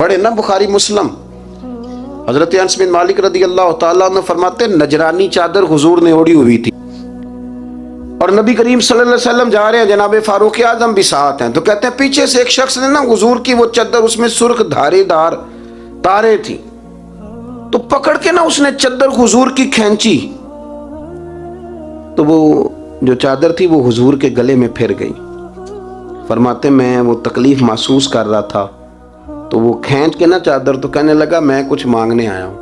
پڑھے نا بخاری مسلم، حضرت انس بن مالک رضی اللہ تعالیٰ عنہ فرماتے ہیں نجرانی چادر حضور نے اوڑھی ہوئی تھی اور نبی کریم صلی اللہ علیہ وسلم جا رہے ہیں، جناب فاروق اعظم بھی ساتھ ہیں، تو کہتے ہیں پیچھے سے ایک شخص نے نا حضور کی وہ چادر، اس میں سرخ دھاری دار تارے تھی، تو پکڑ کے نا اس نے چادر حضور کی کھینچی، تو وہ جو چادر تھی وہ حضور کے گلے میں پھر گئی۔ فرماتے میں وہ تکلیف محسوس کر رہا تھا، تو وہ کھینچ کے نا چادر، تو کہنے لگا میں کچھ مانگنے آیا ہوں،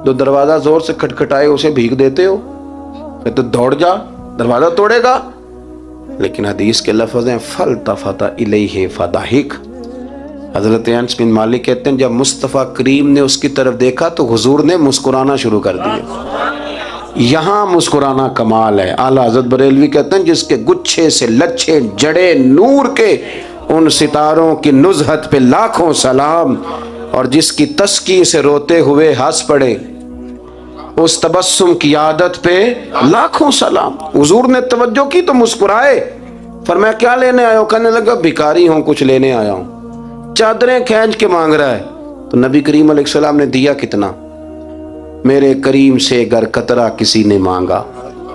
جو دروازہ زور سے کھٹکھٹائے اسے بھیگ دیتے ہو، پھر تو دوڑ جا، دروازہ توڑے گا۔ لیکن حدیث کے لفظ ہیں فَالْتَفَتَ إِلَيْهِ فَضَحِكَ، حضرت انس بن مالک کہتے ہیں جب مصطفیٰ کریم نے اس کی طرف دیکھا تو حضور نے مسکرانا شروع کر دیا۔ یہاں مسکرانا کمال ہے۔ اعلیٰ حضرت بریلوی کہتے ہیں جس کے گچھے سے لچھے جڑے نور کے، ان ستاروں کی نزہت پہ لاکھوں سلام، اور جس کی تسکی سے روتے ہوئے ہنس پڑے، اس تبسم کی عادت پہ لاکھوں سلام۔ حضور نے توجہ کی تو مسکرائے، فرمایا کیا لینے آیا ہو؟ کہنے لگا بھکاری ہوں، کچھ لینے آیا ہوں۔ چادریں کھینچ کے مانگ رہا ہے، تو نبی کریم علیہ السلام نے دیا کتنا؟ میرے کریم سے گر قطرہ کسی نے مانگا،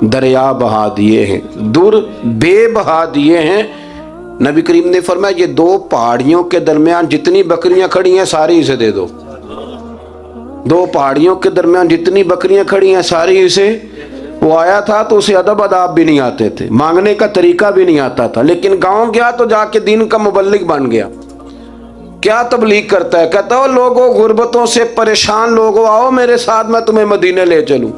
دریا بہا دیے ہیں، دور بے بہا دیے ہیں۔ نبی کریم نے فرمایا یہ دو پہاڑیوں کے درمیان جتنی بکریاں کھڑی ہیں ساری اسے دے دو، دو پہاڑیوں کے درمیان جتنی بکریاں کھڑی ہیں ساری اسے۔ وہ آیا تھا تو اسے ادب آداب بھی نہیں آتے تھے، مانگنے کا طریقہ بھی نہیں آتا تھا، لیکن گاؤں گیا تو جا کے دین کا مبلغ بن گیا۔ کیا تبلیغ کرتا ہے؟ کہتا ہو لوگوں غربتوں سے پریشان لوگوں آؤ میرے ساتھ، میں تمہیں مدینے لے چلوں۔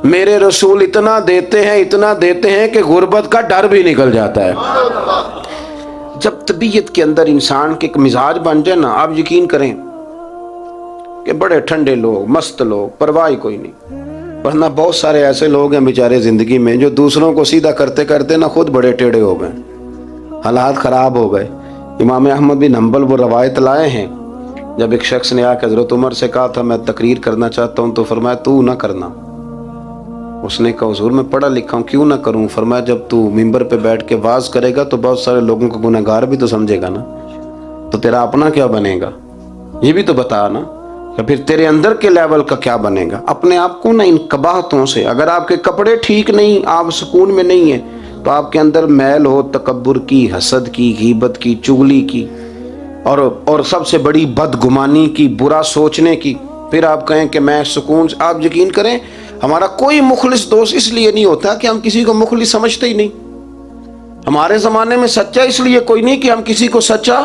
میرے رسول اتنا دیتے ہیں کہ غربت کا ڈر بھی نکل جاتا ہے۔ جب طبیعت کے اندر انسان کے ایک مزاج بن جائے نا، آپ یقین کریں کہ بڑے ٹھنڈے لوگ، مست لوگ، پرواہ کوئی نہیں، ورنہ بہت سارے ایسے لوگ ہیں بیچارے زندگی میں جو دوسروں کو سیدھا کرتے کرتے نا خود بڑے ٹیڑے ہو گئے، حالات خراب ہو گئے۔ امام احمد بن حنبل وہ روایت لائے ہیں، جب ایک شخص نے آ کے حضرت عمر سے کہا تھا میں تقریر کرنا چاہتا ہوں، تو فرمایا تو نہ کرنا۔ اس نے کہا حضور میں پڑھا لکھا ہوں کیوں نہ کروں؟ فرمایا جب تو ممبر پہ بیٹھ کے واز کرے گا تو بہت سارے لوگوں کو گنہگار بھی تو سمجھے گا نا، تو تیرا اپنا کیا بنے گا یہ بھی تو بتا نا، یا پھر تیرے اندر کے لیول کا کیا بنے گا۔ اپنے آپ کو نا ان قباحتوں سے، اگر آپ کے کپڑے ٹھیک نہیں، آپ سکون میں نہیں ہیں، تو آپ کے اندر میل ہو تکبر کی، حسد کی، غیبت کی، چغلی کی، اور سب سے بڑی بدگمانی کی، برا سوچنے کی، پھر آپ کہیں کہ میں سکون سے۔ آپ یقین کریں ہمارا کوئی مخلص دوست اس لیے نہیں ہوتا کہ ہم کسی کو مخلص سمجھتے ہی نہیں۔ ہمارے زمانے میں سچا اس لیے کوئی نہیں کہ ہم کسی کو سچا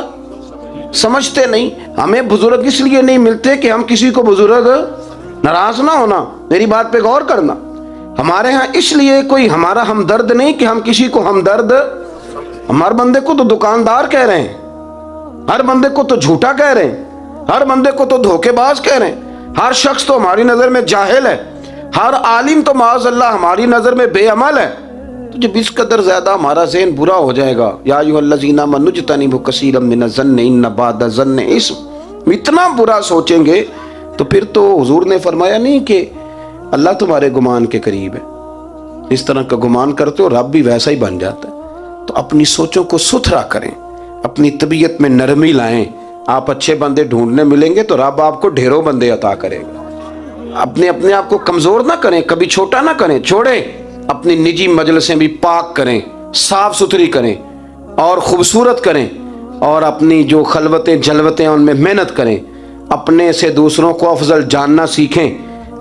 سمجھتے نہیں۔ ہمیں بزرگ اس لیے نہیں ملتے کہ ہم کسی کو بزرگ ناراض نہ ہونا، میری بات پہ غور کرنا۔ ہمارے ہاں اس لیے کوئی ہمارا ہمدرد نہیں کہ ہم کسی کو ہمدرد، ہمارے بندے کو تو دکاندار کہہ رہے ہیں، ہر بندے کو تو جھوٹا کہہ رہے ہیں، ہر بندے کو تو دھوکے باز کہہ رہے ہیں، ہر شخص تو ہماری نظر میں جاہل ہے، ہر عالم تو معاذ اللہ ہماری نظر میں بے عمل ہے۔ تو جب اس قدر زیادہ ہمارا ذہن برا ہو جائے گا، یا ایھا الذین آمنوا اجتنبوا کثیرا من الظن ان بعض الظن اثم، اتنا برا سوچیں گے تو پھر تو حضور نے فرمایا نہیں کہ اللہ تمہارے گمان کے قریب ہے، اس طرح کا گمان کرتے ہو رب بھی ویسا ہی بن جاتا ہے۔ تو اپنی سوچوں کو ستھرا کریں، اپنی طبیعت میں نرمی لائیں۔ آپ اچھے بندے ڈھونڈنے ملیں گے تو رب آپ کو ڈھیروں بندے عطا کرے گا۔ اپنے آپ کو کمزور نہ کریں، کبھی چھوٹا نہ کریں، چھوڑیں۔ اپنی نجی مجلسیں بھی پاک کریں، صاف ستھری کریں اور خوبصورت کریں، اور اپنی جو خلوتیں جلوتیں ان میں محنت کریں۔ اپنے سے دوسروں کو افضل جاننا سیکھیں،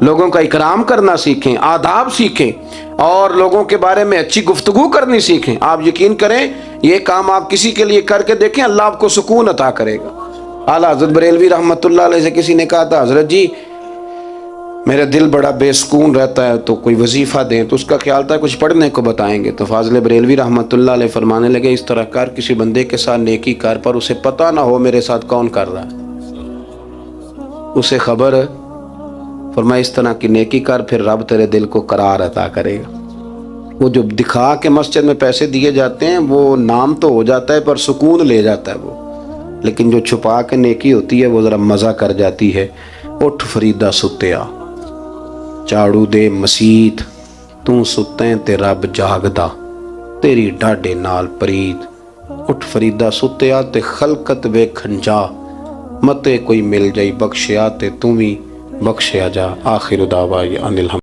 لوگوں کا اکرام کرنا سیکھیں، آداب سیکھیں، اور لوگوں کے بارے میں اچھی گفتگو کرنی سیکھیں۔ آپ یقین کریں یہ کام آپ کسی کے لیے کر کے دیکھیں، اللہ آپ کو سکون عطا کرے گا۔ اعلیٰ حضرت بریلوی رحمۃ اللہ علیہ سے کسی نے کہا تھا حضرت جی میرا دل بڑا بے سکون رہتا ہے، تو کوئی وظیفہ دیں، تو اس کا خیال تھا کچھ پڑھنے کو بتائیں گے۔ تو فاضل بریلوی رحمۃ اللہ علیہ فرمانے لگے اس طرح کر، کسی بندے کے ساتھ نیکی کر پر اسے پتہ نہ ہو میرے ساتھ کون کر رہا ہے، اسے خبر، فرمایا اس طرح کی نیکی کر، پھر رب تیرے دل کو قرار عطا کرے گا۔ وہ جو دکھا کے مسجد میں پیسے دیے جاتے ہیں وہ نام تو ہو جاتا ہے پر سکون لے جاتا ہے وہ، لیکن جو چھپا کے نیکی ہوتی ہے وہ ذرا مزہ کر جاتی ہے۔ اٹھ فریدہ ستیا چاڑو دے مسیت، تو ستیں تے رب جاگدا، تیری ڈاڈے نال پرید۔ اٹھ فریدہ ستیا تے خلقت ویکھن جا، متے کوئی مل جائی بخشیا تے توں بھی بخشیا جا۔ آخر دعوانا ان الحمد۔